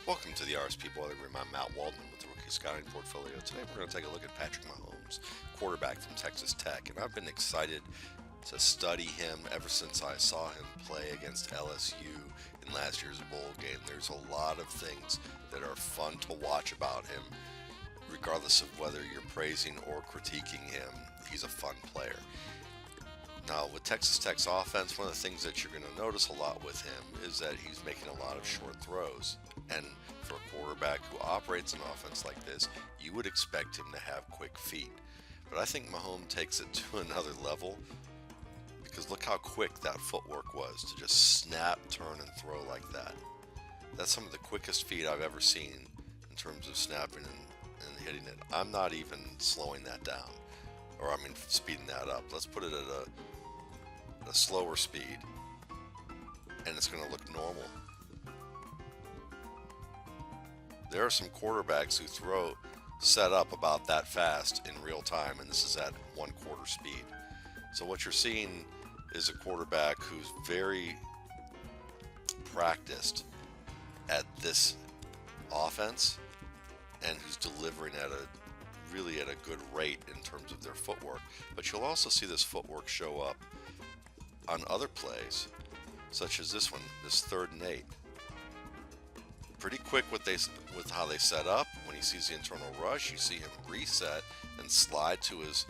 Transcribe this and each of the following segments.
Welcome to the RSP Boiler Room. I'm Matt Waldman with the Rookie Scouting Portfolio. Today we're going to take a look at Patrick Mahomes, quarterback from Texas Tech. And I've been excited to study him ever since I saw him play against LSU in last year's bowl game. There's a lot of things that are fun to watch about him, regardless of whether you're praising or critiquing him. He's a fun player. Now, with Texas Tech's offense, one of the things that you're going to notice a lot with him is that he's making a lot of short throws. And for a quarterback who operates an offense like this, you would expect him to have quick feet. But I think Mahomes takes it to another level, because look how quick that footwork was to just snap, turn, and throw like that. That's some of the quickest feet I've ever seen in terms of snapping and hitting it. I'm not even slowing that down, or speeding that up. Let's put it at a slower speed, and it's going to look normal. There are some quarterbacks who throw set up about that fast in real time, and this is at 1/4 speed. So what you're seeing is a quarterback who's very practiced at this offense and who's delivering at a good rate in terms of their footwork. But you'll also see this footwork show up on other plays, such as this one, this 3rd and 8. Pretty quick with how they set up. When he sees the internal rush, you see him reset and slide to his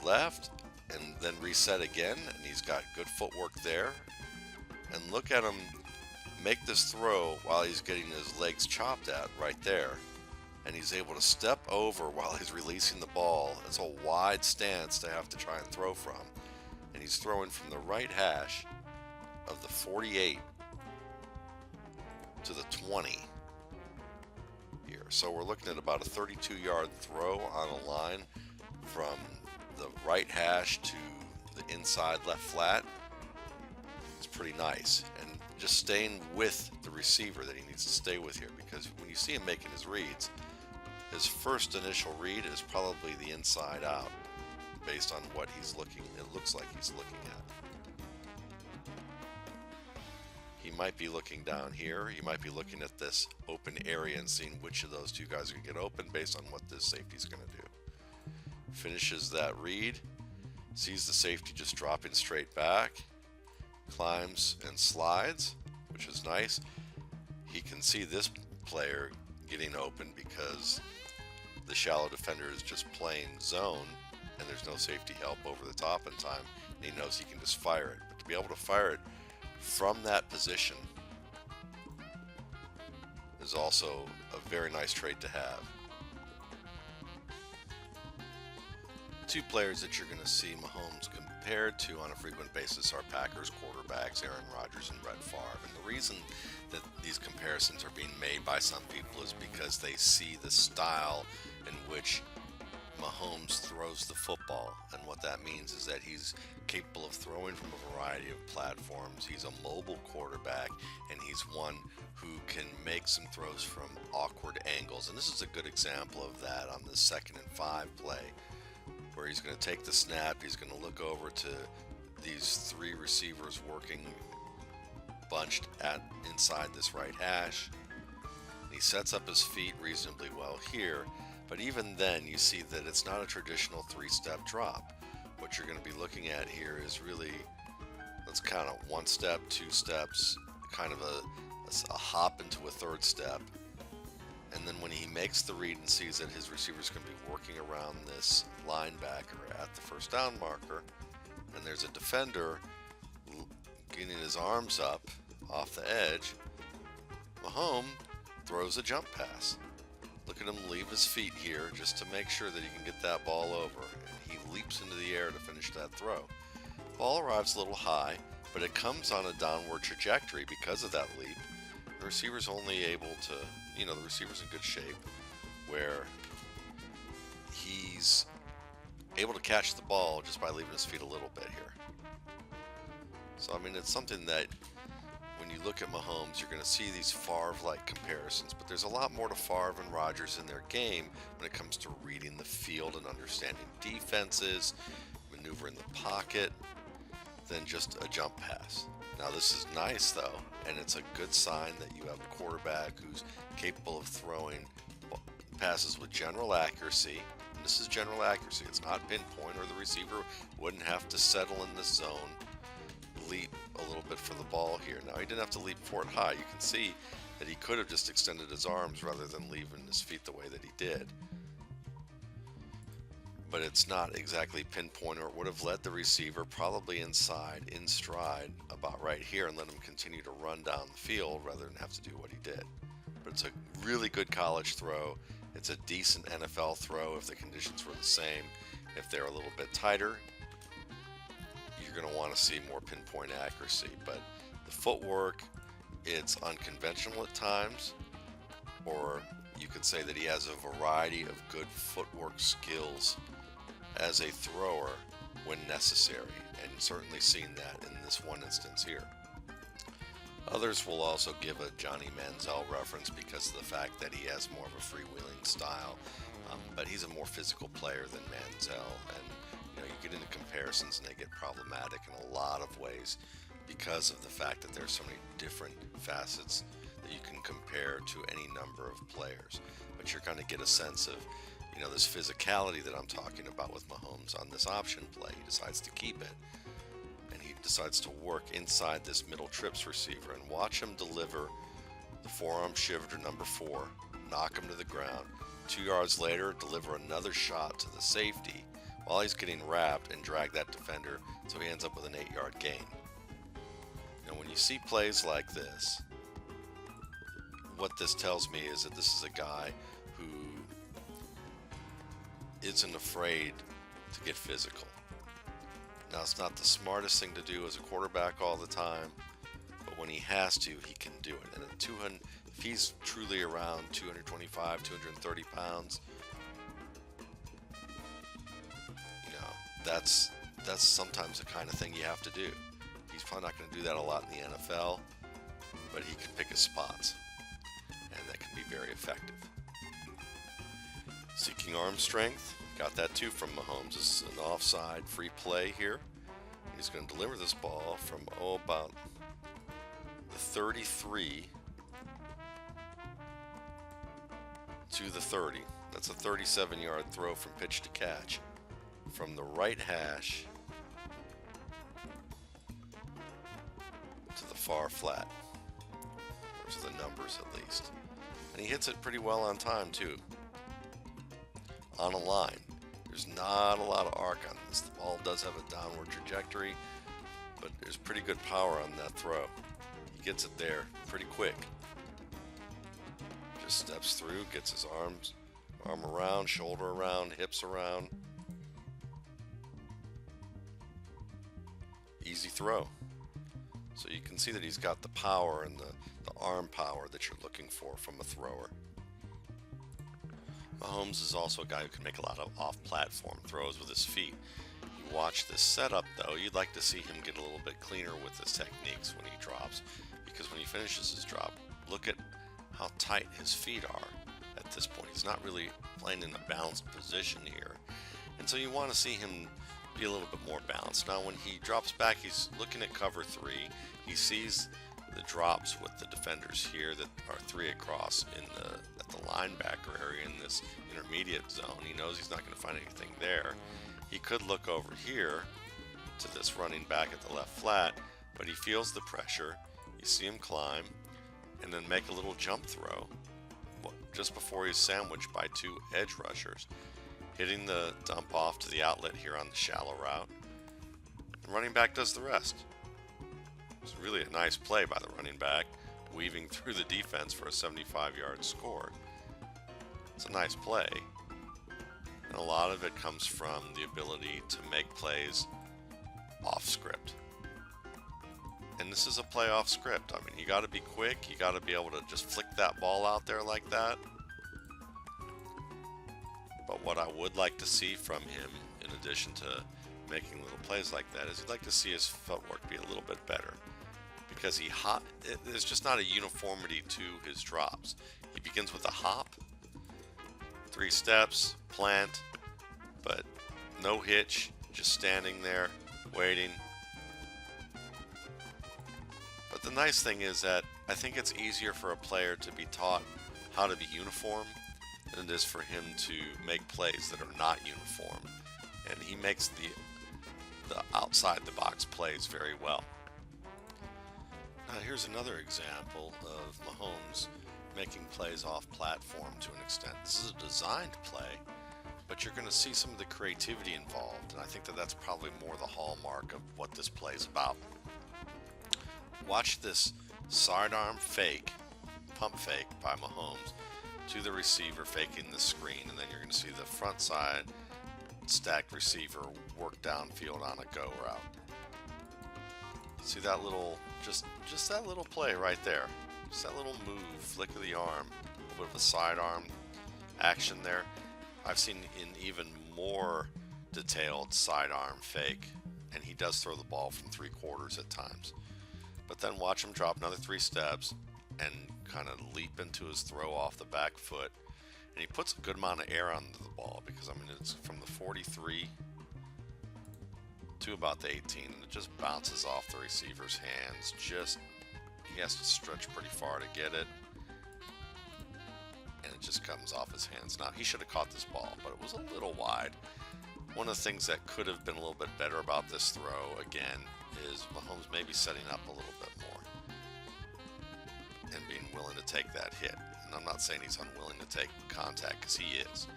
left and then reset again, and he's got good footwork there. And look at him make this throw while he's getting his legs chopped at right there. And he's able to step over while he's releasing the ball. It's a wide stance to have to try and throw from. And he's throwing from the right hash of the 48 to the 20 here. So we're looking at about a 32-yard throw on a line from the right hash to the inside left flat. It's pretty nice. And just staying with the receiver that he needs to stay with here, because when you see him making his reads, his first initial read is probably the inside out, based on what it looks like he's looking at. He might be looking down here. He might be looking at this open area and seeing which of those two guys are going to get open based on what this safety's going to do. Finishes that read, sees the safety just dropping straight back, climbs and slides, which is nice. He can see this player getting open because the shallow defender is just playing zone and there's no safety help over the top in time, and he knows he can just fire it. But to be able to fire it from that position is also a very nice trait to have. Two players that you're going to see Mahomes compared to on a frequent basis are Packers quarterbacks Aaron Rodgers and Brett Favre. And the reason that these comparisons are being made by some people is because they see the style in which Mahomes throws the football. And what that means is that he's capable of throwing from a variety of platforms. He's a mobile quarterback, and he's one who can make some throws from awkward angles. And this is a good example of that on the 2nd and 5 play, where he's going to take the snap, he's going to look over to these 3 receivers working bunched inside this right hash. He sets up his feet reasonably well here, but even then you see that it's not a traditional 3-step drop. What you're going to be looking at here is really, let's count it, 1 step, 2 steps, kind of a hop into a 3rd step. And then when he makes the read and sees that his receiver's going to be working around this linebacker at the first down marker, and there's a defender getting his arms up off the edge, Mahomes throws a jump pass. Look at him leave his feet here just to make sure that he can get that ball over. And he leaps into the air to finish that throw. Ball arrives a little high, but it comes on a downward trajectory because of that leap. The receiver's only able to, the receiver's in good shape, where he's able to catch the ball just by leaving his feet a little bit here. So, it's something that when you look at Mahomes, you're going to see these Favre-like comparisons, but there's a lot more to Favre and Rodgers in their game when it comes to reading the field and understanding defenses, maneuvering the pocket, than just a jump pass. Now this is nice though, and it's a good sign that you have a quarterback who's capable of throwing passes with general accuracy. And this is general accuracy. It's not pinpoint, or the receiver wouldn't have to settle in this zone, leap a little bit for the ball here. Now he didn't have to leap for it high. You can see that he could have just extended his arms rather than leaving his feet the way that he did. But it's not exactly pinpoint, or it would have led the receiver probably inside, in stride, about right here, and let him continue to run down the field rather than have to do what he did. But it's a really good college throw. It's a decent NFL throw if the conditions were the same. If they're a little bit tighter, you're going to want to see more pinpoint accuracy. But the footwork, it's unconventional at times, or you could say that he has a variety of good footwork skills as a thrower when necessary, and certainly seen that in this one instance here. Others will also give a Johnny Manziel reference because of the fact that he has more of a freewheeling style, but he's a more physical player than Manziel, and you get into comparisons and they get problematic in a lot of ways because of the fact that there's so many different facets that you can compare to any number of players. But you're going to get a sense of this physicality that I'm talking about with Mahomes on this option play. He decides to keep it, and he decides to work inside this middle trips receiver, and watch him deliver the forearm shift to number 4, knock him to the ground. 2 yards later, deliver another shot to the safety while he's getting wrapped, and drag that defender so he ends up with an 8-yard gain. Now when you see plays like this, what this tells me is that this is a guy who isn't afraid to get physical. Now it's not the smartest thing to do as a quarterback all the time, but when he has to, he can do it. And if he's truly around 225, 230 pounds, that's sometimes the kind of thing you have to do. He's probably not going to do that a lot in the NFL, but he can pick his spots, and that can be very effective. Seeking arm strength, got that too from Mahomes. This is an offside free play here. He's going to deliver this ball from about the 33 to the 30. That's a 37-yard throw from pitch to catch, from the right hash to the far flat. Those are the numbers at least. And he hits it pretty well on time too. On a line. There's not a lot of arc on this. The ball does have a downward trajectory, but there's pretty good power on that throw. He gets it there pretty quick. Just steps through, gets his arm around, shoulder around, hips around. Easy throw. So you can see that he's got the power and the arm power that you're looking for from a thrower. Mahomes is also a guy who can make a lot of off-platform throws with his feet. You watch this setup though, you'd like to see him get a little bit cleaner with his techniques when he drops, because when he finishes his drop, look at how tight his feet are at this point. He's not really playing in a balanced position here, and so you want to see him be a little bit more balanced. Now when he drops back, he's looking at cover 3. He sees the drops with the defenders here that are 3 across at the linebacker area in this intermediate zone. He knows he's not going to find anything there. He could look over here to this running back at the left flat, but he feels the pressure. You see him climb and then make a little jump throw just before he's sandwiched by 2 edge rushers, hitting the dump off to the outlet here on the shallow route. The running back does the rest. It's really a nice play by the running back, weaving through the defense for a 75-yard score. It's a nice play, and a lot of it comes from the ability to make plays off script. And this is a play off script. I mean, you got to be quick. You got to be able to just flick that ball out there like that. But what I would like to see from him, in addition to making little plays like that, is I'd like to see his footwork be a little bit better, because there's just not a uniformity to his drops. He begins with a hop, 3 steps, plant, but no hitch, just standing there, waiting. the nice thing is that I think it's easier for a player to be taught how to be uniform than it is for him to make plays that are not uniform. And he makes the outside the box plays very well. Now here's another example of Mahomes making plays off platform to an extent. This is a designed play, but you're going to see some of the creativity involved, and I think that that's probably more the hallmark of what this play is about. Watch this sidearm fake, pump fake by Mahomes to the receiver faking the screen, and then you're going to see the front side stacked receiver work downfield on a go route. See that little, just that little play right there. Just that little move, flick of the arm, a little bit of a sidearm action there. I've seen in even more detailed sidearm fake, and he does throw the ball from 3/4 at times. But then watch him drop another 3 steps and kind of leap into his throw off the back foot. And he puts a good amount of air onto the ball because, I mean, it's from the 43 to about the 18, and it just bounces off the receiver's hands. He has to stretch pretty far to get it, and it just comes off his hands. Now, he should have caught this ball, but it was a little wide. One of the things that could have been a little bit better about this throw, again, is Mahomes maybe setting up a little bit more and being willing to take that hit. And I'm not saying he's unwilling to take contact, because he is.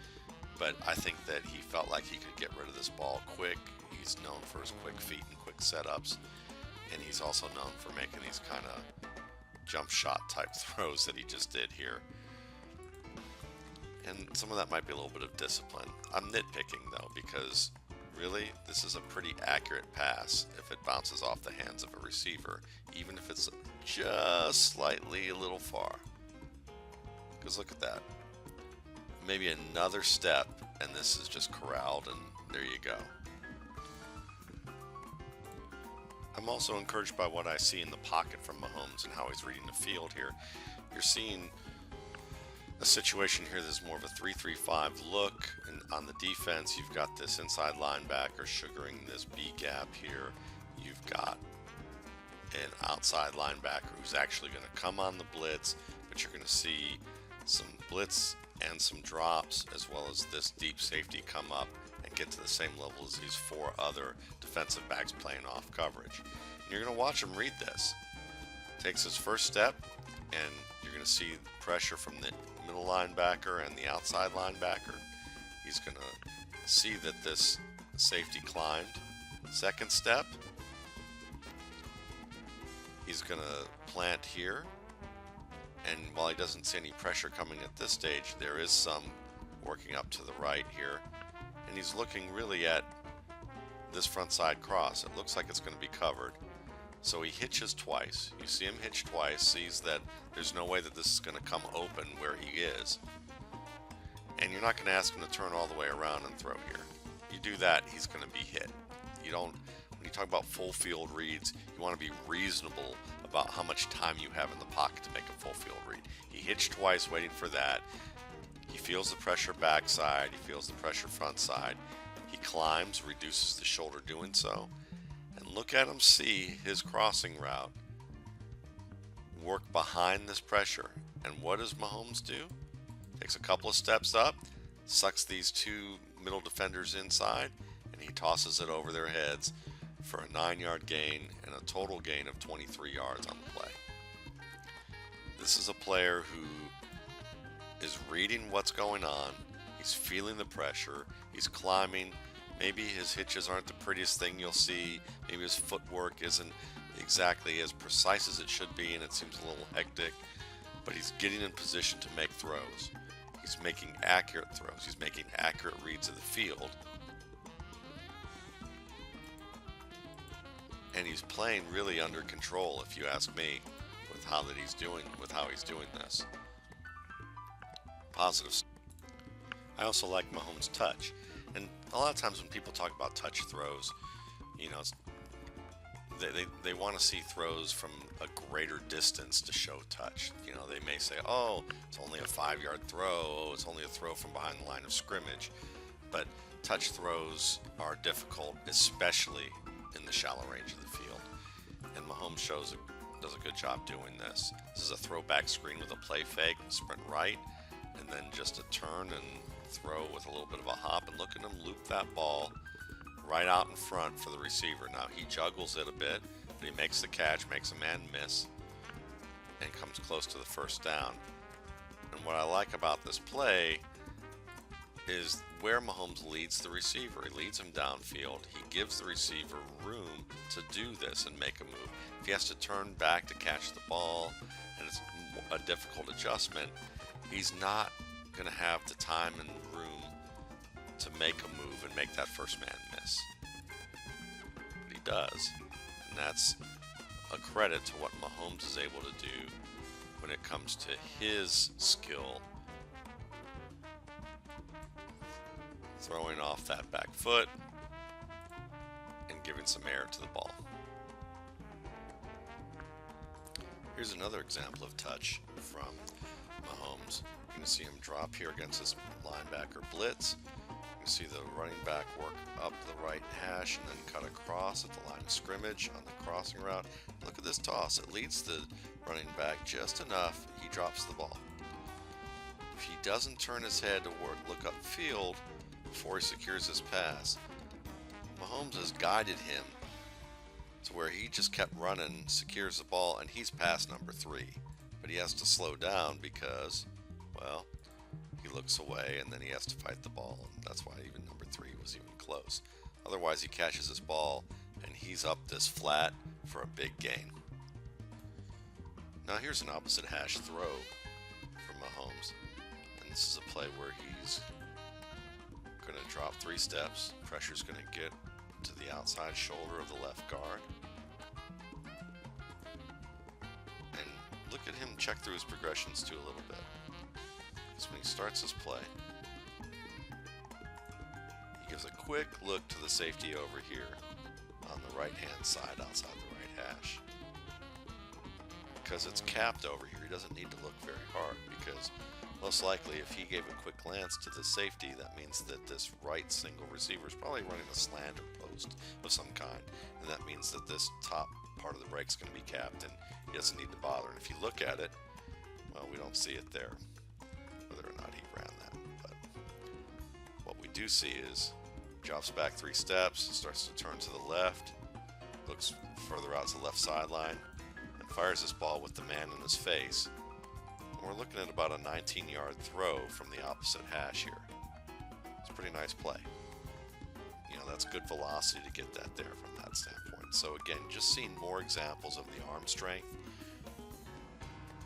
But I think that he felt like he could get rid of this ball quick. He's known for his quick feet and quick setups. And he's also known for making these kind of jump shot type throws that he just did here. And some of that might be a little bit of discipline. I'm nitpicking though, because really, this is a pretty accurate pass if it bounces off the hands of a receiver, even if it's just slightly a little far. Because look at that. Maybe another step, and this is just corralled, and there you go. I'm also encouraged by what I see in the pocket from Mahomes and how he's reading the field here. You're seeing a situation here that's more of a 3-3-5 look, and on the defense you've got this inside linebacker sugaring this B gap here. You've got an outside linebacker who's actually going to come on the blitz, but you're going to see some blitz and some drops, as well as this deep safety come up and get to the same level as these 4 other defensive backs playing off coverage. And you're going to watch him read this. Takes his first step, and you're going to see pressure from the middle linebacker and the outside linebacker. He's going to see that this safety climbed. Second step, he's going to plant here, and while he doesn't see any pressure coming at this stage, there is some working up to the right here, and he's looking really at this front side cross. It looks like it's going to be covered, so he hitches twice. You see him hitch twice, sees that there's no way that this is going to come open where he is, and you're not going to ask him to turn all the way around and throw here. You do that, he's going to be hit. You don't, when you talk about full field reads, you want to be reasonable about how much time you have in the pocket to make a full field read. He hitched twice waiting for that. He feels the pressure backside, he feels the pressure front side. He climbs, reduces the shoulder doing so, and look at him see his crossing route work behind this pressure. And what does Mahomes do? Takes a couple of steps up, sucks these 2 middle defenders inside, and he tosses it over their heads for a 9-yard gain and a total gain of 23 yards on the play. This is a player who is reading what's going on. He's feeling the pressure. He's climbing. Maybe his hitches aren't the prettiest thing you'll see. Maybe his footwork isn't exactly as precise as it should be, and it seems a little hectic. But he's getting in position to make throws. He's making accurate throws. He's making accurate reads of the field. And he's playing really under control, if you ask me, with how he's doing this. Positives. I also like Mahomes' touch. And a lot of times when people talk about touch throws, you know, they want to see throws from a greater distance to show touch. You know, they may say, oh, it's only a 5-yard throw, oh, it's only a throw from behind the line of scrimmage. But touch throws are difficult, especially in the shallow range of the field. And Mahomes shows does a good job doing this. This is a throwback screen with a play fake, sprint right, and then just a turn and throw with a little bit of a hop, and look at him loop that ball right out in front for the receiver. Now he juggles it a bit, but he makes the catch, makes a man miss, and comes close to the first down. And what I like about this play is where Mahomes leads the receiver. He leads him downfield. He gives the receiver room to do this and make a move. If he has to turn back to catch the ball and it's a difficult adjustment, he's not going to have the time and room to make a move and make that first man miss. But he does. And that's a credit to what Mahomes is able to do when it comes to his skill throwing off that back foot and giving some air to the ball. Here's another example of touch from Mahomes. You can see him drop here against his linebacker blitz. You can see the running back work up the right hash and then cut across at the line of scrimmage on the crossing route. Look at this toss. It leads the running back just enough. He drops the ball. If he doesn't turn his head to look upfield before he secures his pass, Mahomes has guided him to where he just kept running, secures the ball, and he's past number 3. But he has to slow down because, well, he looks away and then he has to fight the ball, and that's why even number 3 was even close. Otherwise, he catches his ball and he's up this flat for a big gain. Now here's an opposite hash throw from Mahomes, and this is a play where he's going to drop 3 steps. Pressure's going to get to the outside shoulder of the left guard. And look at him check through his progressions too a little bit. Because when he starts his play, he gives a quick look to the safety over here on the right hand side outside the right hash. Because it's capped over here, he doesn't need to look very hard, because most likely, if he gave a quick glance to the safety, that means that this right single receiver is probably running a slant or post of some kind. And that means that this top part of the break is going to be capped and he doesn't need to bother. And if you look at it, well, we don't see it there, whether or not he ran that. But what we do see is he drops back 3 steps, starts to turn to the left, looks further out to the left sideline, and fires this ball with the man in his face. We're looking at about a 19-yard throw from the opposite hash here. It's a pretty nice play. You know, that's good velocity to get that there from that standpoint. So again, just seeing more examples of the arm strength,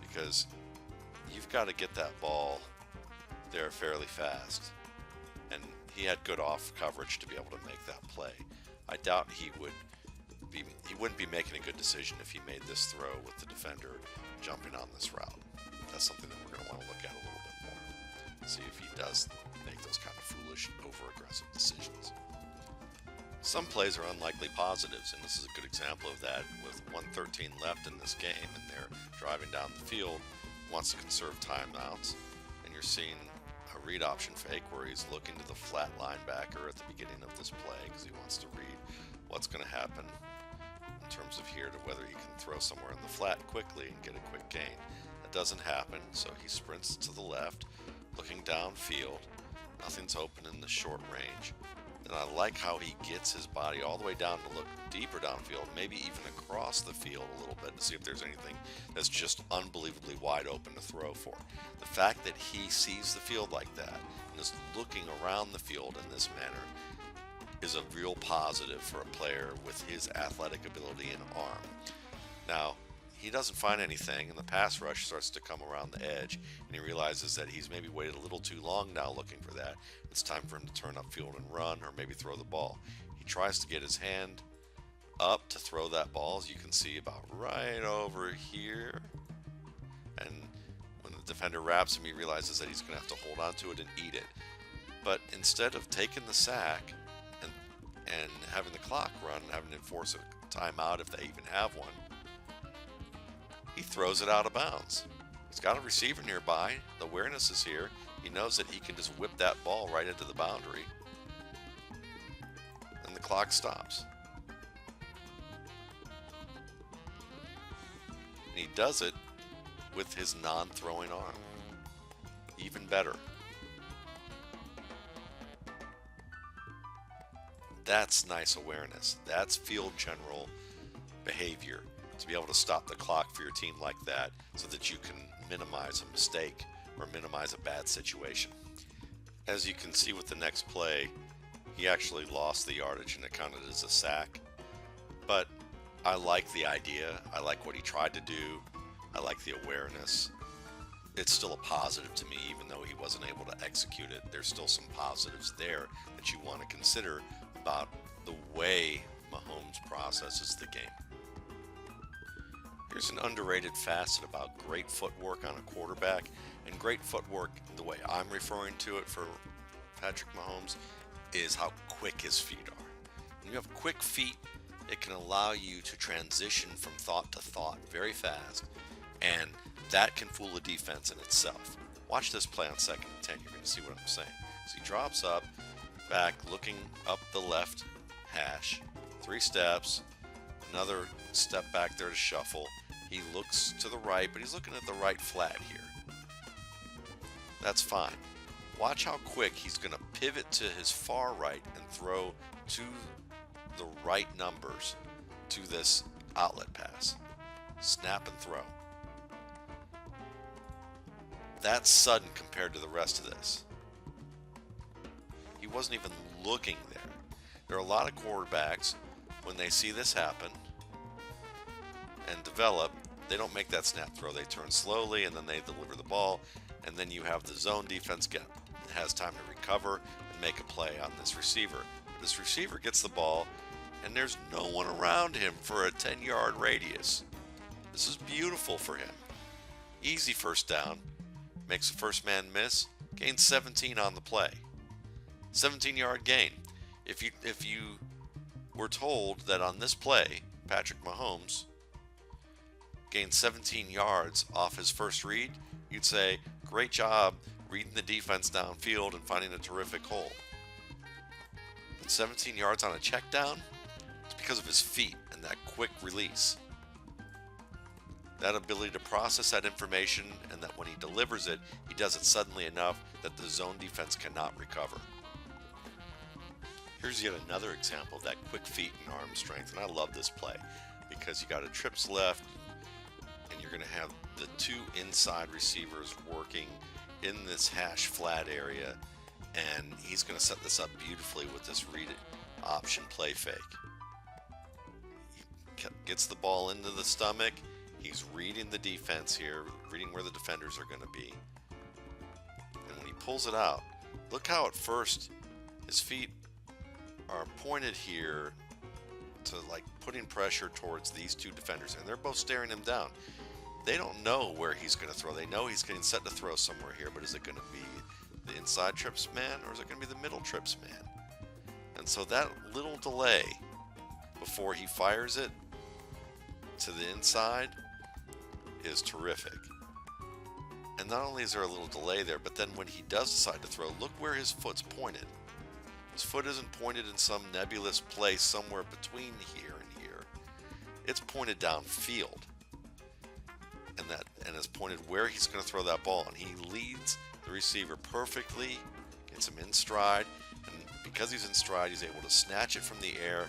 because you've got to get that ball there fairly fast. And he had good off coverage to be able to make that play. I doubt he wouldn't be making a good decision if he made this throw with the defender jumping on this route. That's something that we're going to want to look at a little bit more. See if he does make those kind of foolish, over-aggressive decisions. Some plays are unlikely positives, and this is a good example of that with 1:13 left in this game, and they're driving down the field, wants to conserve timeouts, and you're seeing a read option fake where he's looking to the flat linebacker at the beginning of this play because he wants to read what's going to happen in terms of here to whether he can throw somewhere in the flat quickly and get a quick gain. Doesn't happen, so he sprints to the left, looking downfield. Nothing's open in the short range. And I like how he gets his body all the way down to look deeper downfield, maybe even across the field a little bit to see if there's anything that's just unbelievably wide open to throw for. The fact that he sees the field like that and is looking around the field in this manner is a real positive for a player with his athletic ability and arm. Now, he doesn't find anything, and the pass rush starts to come around the edge, and he realizes that he's maybe waited a little too long now looking for that. It's time for him to turn upfield and run, or maybe throw the ball. He tries to get his hand up to throw that ball, as you can see about right over here. And when the defender wraps him, he realizes that he's going to have to hold on to it and eat it. But instead of taking the sack and having the clock run and having to force a timeout if they even have one, he throws it out of bounds. He's got a receiver nearby. The awareness is here. He knows that he can just whip that ball right into the boundary. And the clock stops. And he does it with his non-throwing arm. Even better. That's nice awareness. That's field general behavior. To be able to stop the clock for your team like that so that you can minimize a mistake or minimize a bad situation. As you can see with the next play, he actually lost the yardage and it counted as a sack. But I like the idea. I like what he tried to do. I like the awareness. It's still a positive to me, even though he wasn't able to execute it. There's still some positives there that you want to consider about the way Mahomes processes the game. Here's an underrated facet about great footwork on a quarterback, and great footwork, the way I'm referring to it for Patrick Mahomes, is how quick his feet are. When you have quick feet, it can allow you to transition from thought to thought very fast, and that can fool a defense in itself. Watch this play on 2nd and 10. You're going to see what I'm saying. So he drops up, back, looking up the left hash, 3 steps, another step back there to shuffle. He looks to the right, but he's looking at the right flat here. That's fine. Watch how quick he's going to pivot to his far right and throw to the right numbers to this outlet pass. Snap and throw. That's sudden compared to the rest of this. He wasn't even looking there. There are a lot of quarterbacks, when they see this happen and develop, they don't make that snap throw. They turn slowly and then they deliver the ball, and then you have the zone defense has time to recover and make a play on this receiver. This receiver gets the ball and there's no one around him for a 10-yard radius. This is beautiful for him. Easy first down. Makes the first man miss. Gains 17 on the play. 17-yard gain. If you were told that on this play, Patrick Mahomes gained 17 yards off his first read, you'd say, great job reading the defense downfield and finding a terrific hole. But 17 yards on a check down, it's because of his feet and that quick release. That ability to process that information, and that when he delivers it, he does it suddenly enough that the zone defense cannot recover. Here's yet another example of that quick feet and arm strength, and I love this play because you got a trips left, and you're going to have the 2 inside receivers working in this hash flat area, and he's going to set this up beautifully with this read option play fake. He gets the ball into the stomach. He's reading the defense here, reading where the defenders are going to be. And when he pulls it out, look how at first his feet are pointed here to like putting pressure towards these 2 defenders, and they're both staring him down. They don't know where he's going to throw. They know he's getting set to throw somewhere here, but is it going to be the inside trips man or is it going to be the middle trips man? And so that little delay before he fires it to the inside is terrific. And not only is there a little delay there, but then when he does decide to throw, look where his foot's pointed. His foot isn't pointed in some nebulous place somewhere between here and here. It's pointed downfield. And is pointed where he's going to throw that ball. And he leads the receiver perfectly, gets him in stride, and because he's in stride, he's able to snatch it from the air,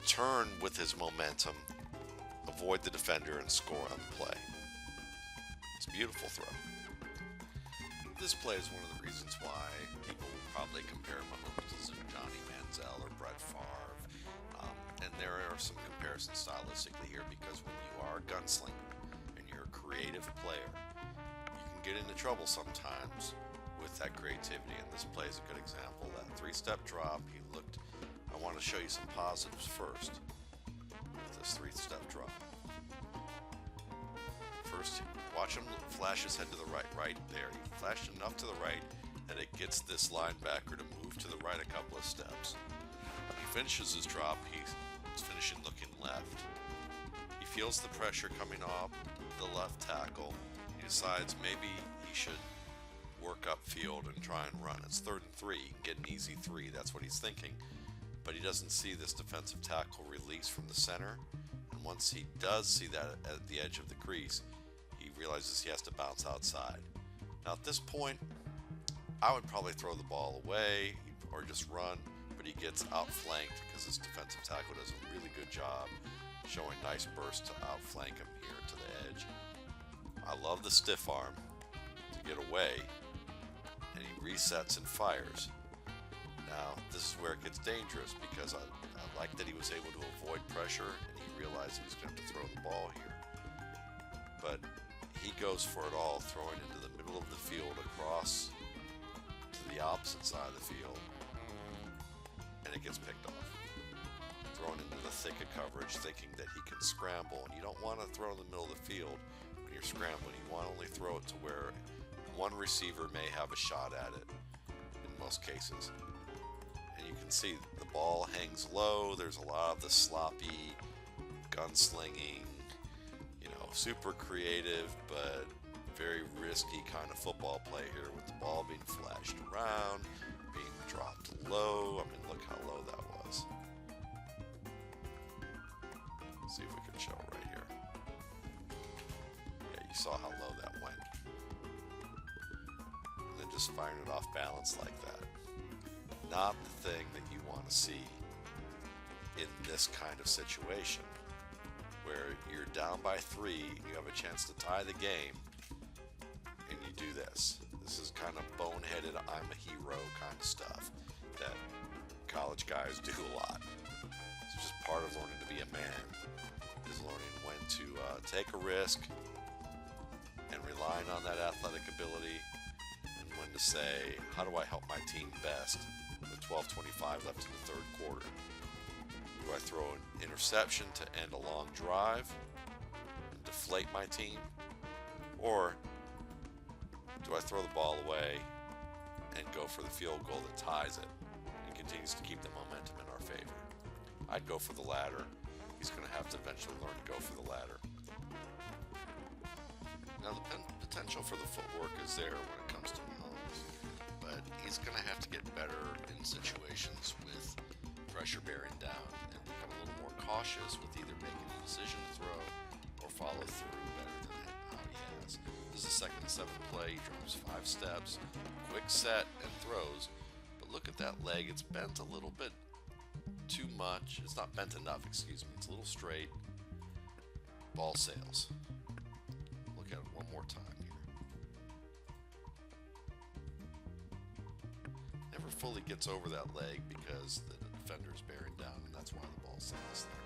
turn with his momentum, avoid the defender, and score on the play. It's a beautiful throw. This play is one of the reasons why people will probably compare Mahomes to Johnny Manziel or Brett Favre. And there are some comparisons stylistically here because when you are a gunslinger and you're a creative player, you can get into trouble sometimes with that creativity. And this play is a good example of that. 3-step drop. I want to show you some positives first with this 3-step drop. First, watch him flash his head to the right there. He flashed enough to the right that it gets this linebacker to move to the right a couple of steps. When he finishes his drop, he's finishing looking left. He feels the pressure coming off the left tackle. He decides maybe he should work upfield and try and run. It's 3rd and 3. He can get an easy 3. That's what he's thinking. But he doesn't see this defensive tackle release from the center. And once he does see that at the edge of the crease, he realizes he has to bounce outside. Now at this point, I would probably throw the ball away or just run, but he gets outflanked because his defensive tackle does a really good job showing nice bursts to outflank him here to the edge. I love the stiff arm to get away, and he resets and fires. Now, this is where it gets dangerous because I like that he was able to avoid pressure and he realized he was going to have to throw the ball here. But he goes for it all, throwing into the middle of the field across to the opposite side of the field, and it gets picked off. Thrown into the thick of coverage, thinking that he can scramble, and you don't want to throw in the middle of the field when you're scrambling. You want to only throw it to where one receiver may have a shot at it in most cases. And you can see the ball hangs low. There's a lot of the sloppy gunslinging, super creative but very risky kind of football play here, with the ball being flashed around, being dropped low. I mean, look how low that was. See if we can show it right here. Yeah, you saw how low that went. And then just firing it off balance like that. Not the thing that you want to see in this kind of situation, where you're down by 3, you have a chance to tie the game, and you do this. This is kind of boneheaded, I'm a hero kind of stuff that college guys do a lot. It's just part of learning to be a man, is learning when to take a risk and relying on that athletic ability, and when to say, how do I help my team best with 12:25 left in the third quarter? Do I throw an interception to end a long drive and deflate my team? Or do I throw the ball away and go for the field goal that ties it and continues to keep the momentum in our favor? I'd go for the latter. He's going to have to eventually learn to go for the latter. Now, the potential for the footwork is there when it comes to Mahomes, but he's going to have to get better in situations with pressure bearing down and become a little more cautious with either making a decision to throw or follow through better than how he has. This is a 2nd and 7 play. He drops 5 steps, quick set, and throws. But look at that leg. It's bent a little bit too much. It's not bent enough, excuse me. It's a little straight. Ball sails. Look at it one more time here. Never fully gets over that leg because the defender is bearing down, and that's why the ball sails there.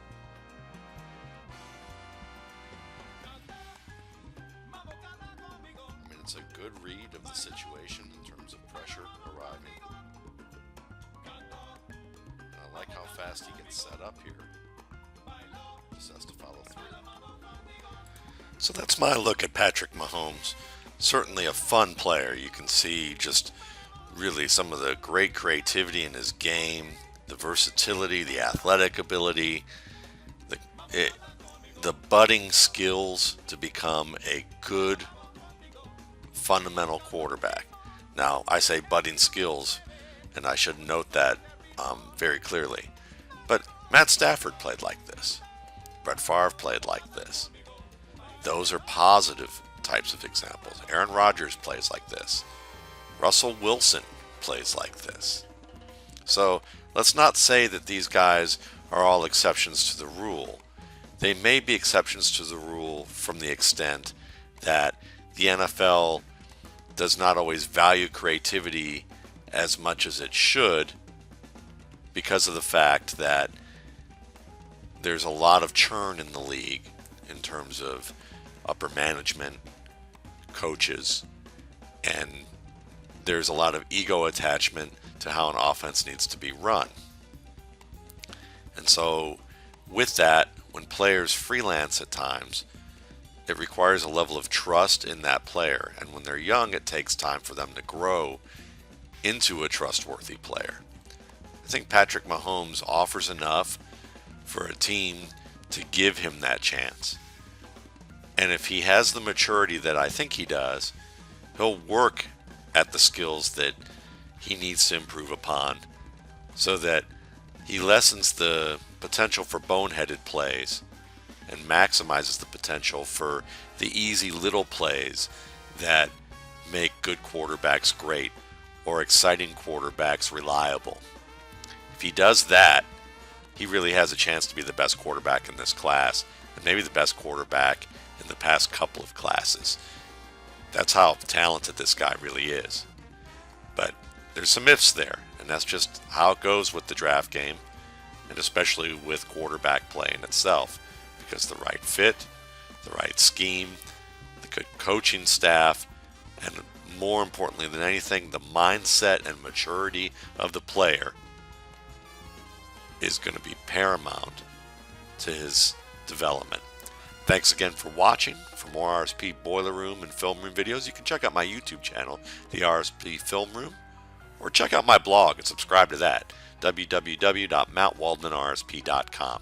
I mean, it's a good read of the situation in terms of pressure arriving. And I like how fast he gets set up here. Just has to follow through. So that's my look at Patrick Mahomes. Certainly a fun player. You can see just really some of the great creativity in his game, the versatility, the athletic ability, the budding skills to become a good fundamental quarterback. Now, I say budding skills, and I should note that very clearly. But Matt Stafford played like this. Brett Favre played like this. Those are positive types of examples. Aaron Rodgers plays like this. Russell Wilson plays like this. So let's not say that these guys are all exceptions to the rule. They may be exceptions to the rule from the extent that the NFL does not always value creativity as much as it should, because of the fact that there's a lot of churn in the league in terms of upper management, coaches, and there's a lot of ego attachment to how an offense needs to be run. And so with that, when players freelance at times, it requires a level of trust in that player. And when they're young, it takes time for them to grow into a trustworthy player. I think Patrick Mahomes offers enough for a team to give him that chance. And if he has the maturity that I think he does, he'll work at the skills that he needs to improve upon so that he lessens the potential for boneheaded plays and maximizes the potential for the easy little plays that make good quarterbacks great or exciting quarterbacks reliable. If he does that, he really has a chance to be the best quarterback in this class, and maybe the best quarterback in the past couple of classes. That's how talented this guy really is. But there's some ifs there, and that's just how it goes with the draft game, and especially with quarterback play in itself, because the right fit, the right scheme, the good coaching staff, and more importantly than anything, the mindset and maturity of the player is going to be paramount to his development. Thanks again for watching. For more RSP Boiler Room and Film Room videos, you can check out my YouTube channel, the RSP Film Room, or check out my blog and subscribe to that, www.mattwaldmanrsp.com.